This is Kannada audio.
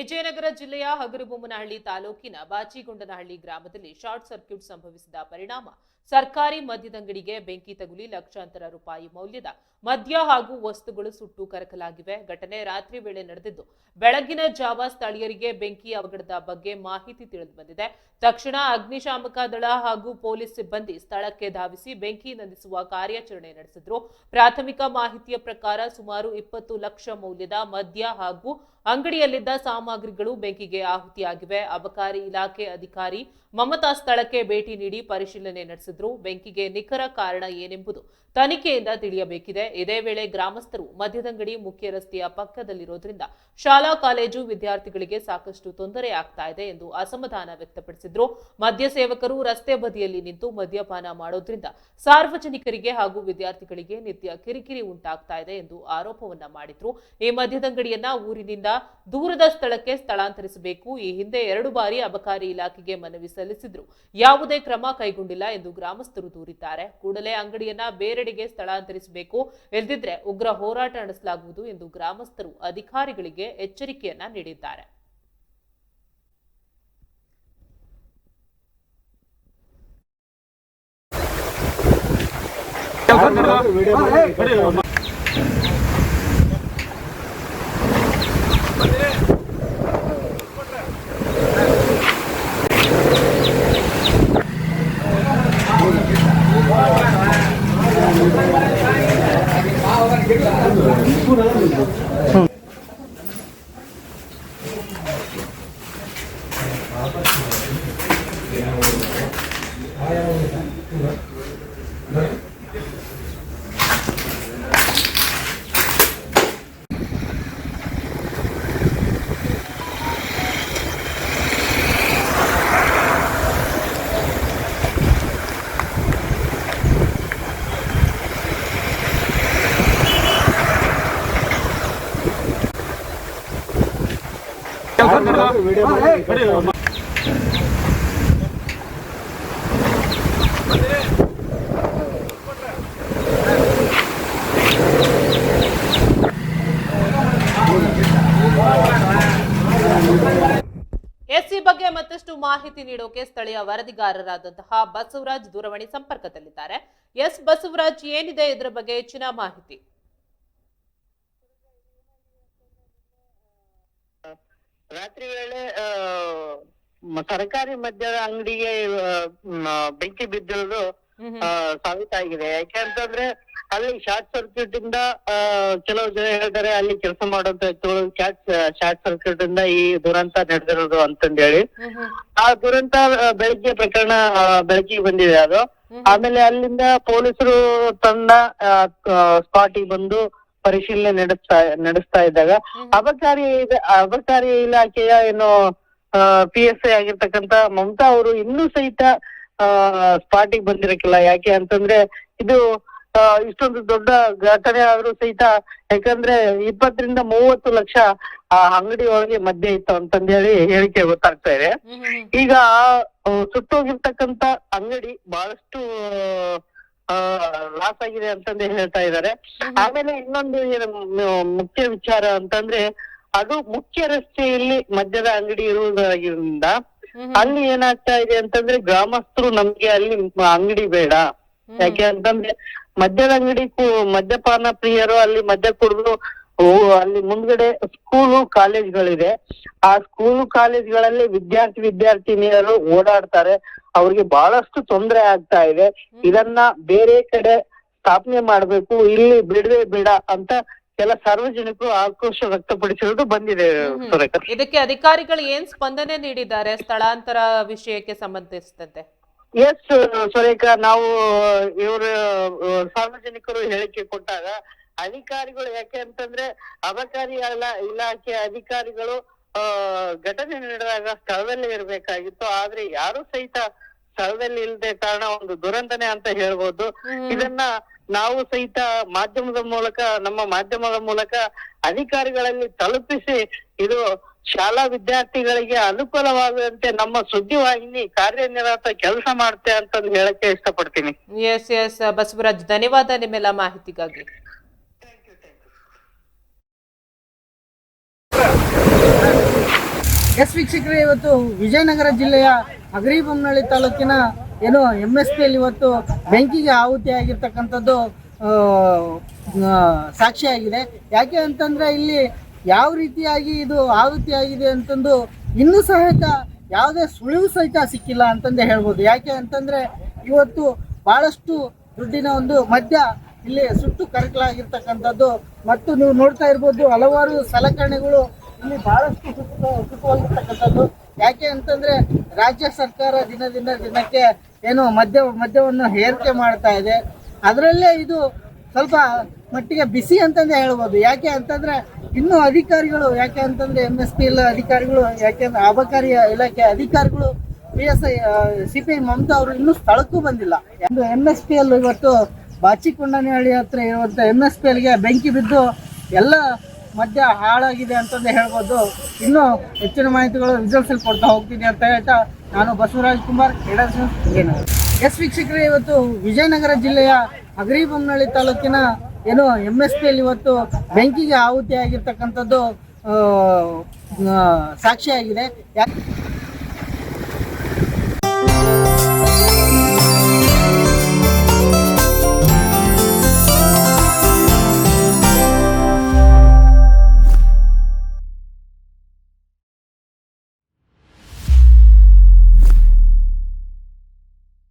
ವಿಜಯನಗರ ಜಿಲ್ಲೆಯ ಹಗರಿಬೊಮ್ಮನಹಳ್ಳಿ ತಾಲೂಕಿನ ಬಾಚಿಗೊಂಡನಹಳ್ಳಿ ಗ್ರಾಮದಲ್ಲಿ ಶಾರ್ಟ್ ಸರ್ಕ್ಯೂಟ್ ಸಂಭವಿಸಿದ ಪರಿಣಾಮ ಸರ್ಕಾರಿ ಮದ್ಯದಂಗಡಿಗೆ ಬೆಂಕಿ ತಗುಲಿ ಲಕ್ಷಾಂತರ ರೂಪಾಯಿ ಮೌಲ್ಯದ ಮದ್ಯ ಹಾಗೂ ವಸ್ತುಗಳು ಸುಟ್ಟು ಕರಕಲಾಗಿವೆ. ಘಟನೆ ರಾತ್ರಿ ವೇಳೆ ನಡೆದಿದ್ದು, ಬೆಳಗಿನ ಜಾವ ಸ್ಥಳೀಯರಿಗೆ ಬೆಂಕಿ ಅವಘಡದ ಬಗ್ಗೆ ಮಾಹಿತಿ ತಿಳಿದು ಬಂದಿದೆ. ತಕ್ಷಣ ಅಗ್ನಿಶಾಮಕ ದಳ ಹಾಗೂ ಪೊಲೀಸ್ ಸಿಬ್ಬಂದಿ ಸ್ಥಳಕ್ಕೆ ಧಾವಿಸಿ ಬೆಂಕಿ ನಂದಿಸುವ ಕಾರ್ಯಾಚರಣೆ ನಡೆಸಿದ್ರು. ಪ್ರಾಥಮಿಕ ಮಾಹಿತಿಯ ಪ್ರಕಾರ ಸುಮಾರು 20 ಲಕ್ಷ ಮೌಲ್ಯದ ಮದ್ಯ ಹಾಗೂ ಅಂಗಡಿಯಲ್ಲಿದ್ದ ಸಾಮಗ್ರಿಗಳು ಬೆಂಕಿಗೆ ಆಹುತಿಯಾಗಿವೆ. ಅಬಕಾರಿ ಇಲಾಖೆ ಅಧಿಕಾರಿ ಮಮತಾ ಸ್ಥಳಕ್ಕೆ ಭೇಟಿ ನೀಡಿ ಪರಿಶೀಲನೆ ನಡೆಸಿದ್ರು. ಬೆಂಕಿಗೆ ನಿಖರ ಕಾರಣ ಏನೆಂಬುದು ತನಿಖೆಯಿಂದ ತಿಳಿಯಬೇಕಿದೆ. ಇದೇ ವೇಳೆ ಗ್ರಾಮಸ್ಥರು ಮದ್ಯದಂಗಡಿ ಮುಖ್ಯ ರಸ್ತೆಯ ಪಕ್ಕದಲ್ಲಿರೋದ್ರಿಂದ ಶಾಲಾ ಕಾಲೇಜು ವಿದ್ಯಾರ್ಥಿಗಳಿಗೆ ಸಾಕಷ್ಟು ತೊಂದರೆ ಆಗ್ತಾ ಇದೆ ಎಂದು ಅಸಮಾಧಾನ ವ್ಯಕ್ತಪಡಿಸಿದ್ರು. ಮದ್ಯ ಸೇವಕರು ರಸ್ತೆ ಬದಿಯಲ್ಲಿ ನಿಂತು ಮದ್ಯಪಾನ ಮಾಡೋದ್ರಿಂದ ಸಾರ್ವಜನಿಕರಿಗೆ ಹಾಗೂ ವಿದ್ಯಾರ್ಥಿಗಳಿಗೆ ನಿತ್ಯ ಕಿರಿಕಿರಿ ಉಂಟಾಗ್ತಾ ಇದೆ ಎಂದು ಆರೋಪವನ್ನ ಮಾಡಿದ್ರು. ಈ ಮದ್ಯದಂಗಡಿಯನ್ನ ಊರಿನಿಂದ ದೂರದ ಸ್ಥಳಕ್ಕೆ ಸ್ಥಳಾಂತರಿಸಬೇಕು. ಈ ಹಿಂದೆ 2 ಬಾರಿ ಅಬಕಾರಿ ಇಲಾಖೆಗೆ ಮನವಿ ಸಲ್ಲಿಸಿದ್ರು, ಯಾವುದೇ ಕ್ರಮ ಕೈಗೊಂಡಿಲ್ಲ ಎಂದು ಗ್ರಾಮಸ್ಥರು ದೂರಿದ್ದಾರೆ. ಕೂಡಲೇ ಅಂಗಡಿಯನ್ನ ಬೇರೆಡೆಗೆ ಸ್ಥಳಾಂತರಿಸಬೇಕು, ಇಲ್ಲದಿದ್ರೆ ಉಗ್ರ ಹೋರಾಟ ನಡೆಸಲಾಗುವುದು ಎಂದು ಗ್ರಾಮಸ್ಥರು ಅಧಿಕಾರಿಗಳಿಗೆ ಎಚ್ಚರಿಕೆಯನ್ನ ನೀಡಿದ್ದಾರೆ. ಎಸ್ಸಿ ಬಗ್ಗೆ ಮತ್ತಷ್ಟು ಮಾಹಿತಿ ನೀಡೋಕೆ ಸ್ಥಳೀಯ ವರದಿಗಾರರಾದಂತಹ ಬಸವರಾಜ್ ದೂರವಾಣಿ ಸಂಪರ್ಕದಲ್ಲಿದ್ದಾರೆ. ಎಸ್ ಬಸವರಾಜ್, ಏನಿದೆ ಇದರ ಬಗ್ಗೆ ಹೆಚ್ಚಿನ ಮಾಹಿತಿ? ರಾತ್ರಿ ವೇಳೆ ಸರ್ಕಾರಿ ಮದ್ಯದ ಅಂಗಡಿಗೆ ಬೆಂಕಿ ಬಿದ್ದಿರೋದು ಸಾಬೀತಾಗಿದೆ. ಯಾಕೆಂತಂದ್ರೆ ಅಲ್ಲಿ ಶಾರ್ಟ್ ಸರ್ಕ್ಯೂಟ್ ಇಂದ ಕೆಲವು ಜನ ಹೇಳ್ತಾರೆ ಅಲ್ಲಿ ಕೆಲಸ ಮಾಡುವಂತ ವ್ಯಕ್ತಿಗಳು ಶಾರ್ಟ್ ಸರ್ಕ್ಯೂಟ್ ಇಂದ ಈ ದುರಂತ ನಡೆದಿರೋದು ಅಂತಂದೇಳಿ. ಆ ದುರಂತ ಬೆಳಗ್ಗೆ ಪ್ರಕರಣ ಬೆಳಕಿಗೆ ಬಂದಿದೆ ಅದು. ಆಮೇಲೆ ಅಲ್ಲಿಂದ ಪೊಲೀಸರು ತಂಡ ಸ್ಪಾಟಿಗೆ ಬಂದು ಪರಿಶೀಲನೆ ನಡೆಸ್ತಾ ಇದ್ದಾಗ ಅಬಕಾರಿ ಇಲಾಖೆಯ ಏನು PSI ಆಗಿರ್ತಕ್ಕಂತ ಮಮತಾ ಅವರು ಇನ್ನೂ ಸಹಿತ ಸ್ಪಾಟಿಗೆ ಬಂದಿರಕ್ಕಿಲ್ಲ. ಯಾಕೆ ಅಂತಂದ್ರೆ ಇದು ಇಷ್ಟೊಂದು ದೊಡ್ಡ ಘಟನೆ ಆದ್ರೂ ಸಹಿತ, ಯಾಕಂದ್ರೆ 20 ರಿಂದ 30 ಲಕ್ಷ ಆ ಅಂಗಡಿ ಒಳಗೆ ಮದ್ಯ ಇತ್ತು ಅಂತಂದೇಳಿ ಹೇಳಿಕೆ ಗೊತ್ತಾಗ್ತಾ ಇದೆ. ಈಗ ಸುಟ್ಟೋಗಿರ್ತಕ್ಕಂತ ಅಂಗಡಿ ಬಹಳಷ್ಟು ಲಾಸ್ ಆಗಿದೆ ಅಂತಂದೇ ಹೇಳ್ತಾ ಇದ್ದಾರೆ. ಆಮೇಲೆ ಇನ್ನೊಂದು ಮುಖ್ಯ ವಿಚಾರ ಅಂತಂದ್ರೆ, ಅದು ಮುಖ್ಯ ರಸ್ತೆಯಲ್ಲಿ ಮದ್ಯದ ಅಂಗಡಿ ಇರುವುದರಿಂದ ಅಲ್ಲಿ ಏನಾಗ್ತಾ ಇದೆ ಅಂತಂದ್ರೆ ಗ್ರಾಮಸ್ಥರು ನಮ್ಗೆ ಅಲ್ಲಿ ಅಂಗಡಿ ಬೇಡ. ಯಾಕೆ ಅಂತಂದ್ರೆ ಮದ್ಯದ ಅಂಗಡಿ ಮದ್ಯಪಾನ ಪ್ರಿಯರು ಅಲ್ಲಿ ಮದ್ಯ ಕುಡಿದು ಅಲ್ಲಿ ಮುಂದ್ಗಡೆ ಸ್ಕೂಲು ಕಾಲೇಜ್ಗಳಿದೆ. ಆ ಸ್ಕೂಲು ಕಾಲೇಜ್ಗಳಲ್ಲಿ ವಿದ್ಯಾರ್ಥಿನಿಯರು ಓಡಾಡ್ತಾರೆ. ಅವ್ರಿಗೆ ಬಹಳಷ್ಟು ತೊಂದರೆ ಆಗ್ತಾ ಇದೆ. ಇದನ್ನ ಬೇರೆ ಕಡೆ ಸ್ಥಾಪನೆ ಮಾಡ್ಬೇಕು, ಇಲ್ಲಿ ಬಿಡದೆ ಬೇಡ ಅಂತ ಕೆಲ ಸಾರ್ವಜನಿಕರು ಆಕ್ರೋಶ ವ್ಯಕ್ತಪಡಿಸಿರೋದು ಬಂದಿದೆ. ಇದಕ್ಕೆ ಅಧಿಕಾರಿಗಳು ಏನ್ ಸ್ಪಂದನೆ ನೀಡಿದ್ದಾರೆ ಸ್ಥಳಾಂತರ ವಿಷಯಕ್ಕೆ ಸಂಬಂಧಿಸಿದಂತೆ? ಎಸ್ ಸುರೇಖಾ, ನಾವು ಇವರು ಸಾರ್ವಜನಿಕರು ಹೇಳಿಕೆ ಕೊಟ್ಟಾಗ ಅಧಿಕಾರಿಗಳು, ಯಾಕೆ ಅಂತಂದ್ರೆ ಅಬಕಾರಿ ಇಲಾಖೆ ಅಧಿಕಾರಿಗಳು ಘಟನೆ ನಡೆದಾಗ ಸ್ಥಳದಲ್ಲೇ ಇರ್ಬೇಕಾಗಿತ್ತು. ಆದ್ರೆ ಯಾರು ಸಹಿತ ಸ್ಥಳದಲ್ಲಿ ಇಲ್ಲದೆ ಕಾರಣ ಒಂದು ದುರಂತನೆ ಅಂತ ಹೇಳ್ಬೋದು. ಇದನ್ನ ನಾವು ಸಹಿತ ನಮ್ಮ ಮಾಧ್ಯಮದ ಮೂಲಕ ಅಧಿಕಾರಿಗಳಲ್ಲಿ ತಲುಪಿಸಿ ಇದು ಶಾಲಾ ವಿದ್ಯಾರ್ಥಿಗಳಿಗೆ ಅನುಕೂಲವಾಗುವಂತೆ ನಮ್ಮ ಸುದ್ದಿವಾಹಿನಿ ಕಾರ್ಯನಿರತ ಕೆಲಸ ಮಾಡುತ್ತೆ ಅಂತಂದು ಹೇಳಕ್ಕೆ ಇಷ್ಟಪಡ್ತೀನಿ. ಎಸ್ ಬಸವರಾಜ್, ಧನ್ಯವಾದ ನಿಮ್ಮೆಲ್ಲ ಮಾಹಿತಿಗಾಗಿ. Thank you. ಎಸ್ ವೀಕ್ಷಕರೇ, ಇವತ್ತು ವಿಜಯನಗರ ಜಿಲ್ಲೆಯ ಹಗರಿಬೊಮ್ಮನಹಳ್ಳಿ ತಾಲೂಕಿನ ಏನು MSP ಅಲ್ಲಿ ಇವತ್ತು ಬೆಂಕಿಗೆ ಆಹುತಿಯಾಗಿರ್ತಕ್ಕಂಥದ್ದು ಸಾಕ್ಷಿಯಾಗಿದೆ. ಯಾಕೆ ಅಂತಂದ್ರೆ ಇಲ್ಲಿ ಯಾವ ರೀತಿಯಾಗಿ ಇದು ಆಹುತಿಯಾಗಿದೆ ಅಂತಂದು ಇನ್ನೂ ಸಹಿತ ಯಾವುದೇ ಸುಳಿವು ಸಹಿತ ಸಿಕ್ಕಿಲ್ಲ ಅಂತಂದೇ ಹೇಳ್ಬೋದು. ಯಾಕೆ ಅಂತಂದ್ರೆ ಇವತ್ತು ಬಹಳಷ್ಟು ದುಡ್ಡಿನ ಒಂದು ಮದ್ಯ ಇಲ್ಲಿ ಸುಟ್ಟು ಕರಕಲಾಗಿರ್ತಕ್ಕಂಥದ್ದು ಮತ್ತು ನೀವು ನೋಡ್ತಾ ಇರ್ಬೋದು ಹಲವಾರು ಸಲಕರಣೆಗಳು ಇಲ್ಲಿ ಬಹಳಷ್ಟು ಸುಟ್ಟುಹೋಗಿರ್ತಕ್ಕಂಥದ್ದು. ಯಾಕೆ ಅಂತಂದ್ರೆ ರಾಜ್ಯ ಸರ್ಕಾರ ದಿನಕ್ಕೆ ಏನು ಮದ್ಯವನ್ನು ಏರಿಕೆ ಮಾಡ್ತಾ ಇದೆ. ಅದರಲ್ಲೇ ಇದು ಸ್ವಲ್ಪ ಮಟ್ಟಿಗೆ ಬಿಸಿ ಅಂತಂದೇ ಹೇಳ್ಬೋದು. ಯಾಕೆ ಅಂತಂದ್ರೆ ಇನ್ನು ಅಧಿಕಾರಿಗಳು, ಯಾಕೆ ಅಂತಂದ್ರೆ MSP ಅಧಿಕಾರಿಗಳು, ಯಾಕೆಂದ್ರೆ ಅಬಕಾರಿ ಇಲಾಖೆ ಅಧಿಕಾರಿಗಳು PSI CPI ಮಮತಾ ಅವರು ಇನ್ನೂ ಸ್ಥಳಕ್ಕೂ ಬಂದಿಲ್ಲ. ಒಂದು MSP ಇವತ್ತು ಬಾಚಿಕೊಂಡನಹಳ್ಳಿ ಹತ್ರ ಇರುವಂತ MSP ಗೆ ಬೆಂಕಿ ಬಿದ್ದು ಎಲ್ಲ ಮದ್ಯ ಹಾಳಾಗಿದೆ ಅಂತಂದೇ ಹೇಳ್ಬೋದು. ಇನ್ನು ಹೆಚ್ಚಿನ ಮಾಹಿತಿಗಳು ವಿಜುವಲ್ಸ್ ಅಲ್ಲಿ ಕೊಡ್ತಾ ಹೋಗ್ತೀನಿ ಅಂತ ಹೇಳ್ತಾ ನಾನು ಬಸವರಾಜ್ ಕುಮಾರ್, ವಿಜಯನಗರ. ಎಸ್ ವೀಕ್ಷಕರೇ, ಇವತ್ತು ವಿಜಯನಗರ ಜಿಲ್ಲೆಯ ಹಗರಿಬೊಮ್ಮನಹಳ್ಳಿ ತಾಲೂಕಿನ ಏನು MSP ಅಲ್ಲಿ ಇವತ್ತು ಬೆಂಕಿಗೆ ಆಹುತಿಯಾಗಿರ್ತಕ್ಕಂಥದ್ದು ಸಾಕ್ಷಿಯಾಗಿದೆ.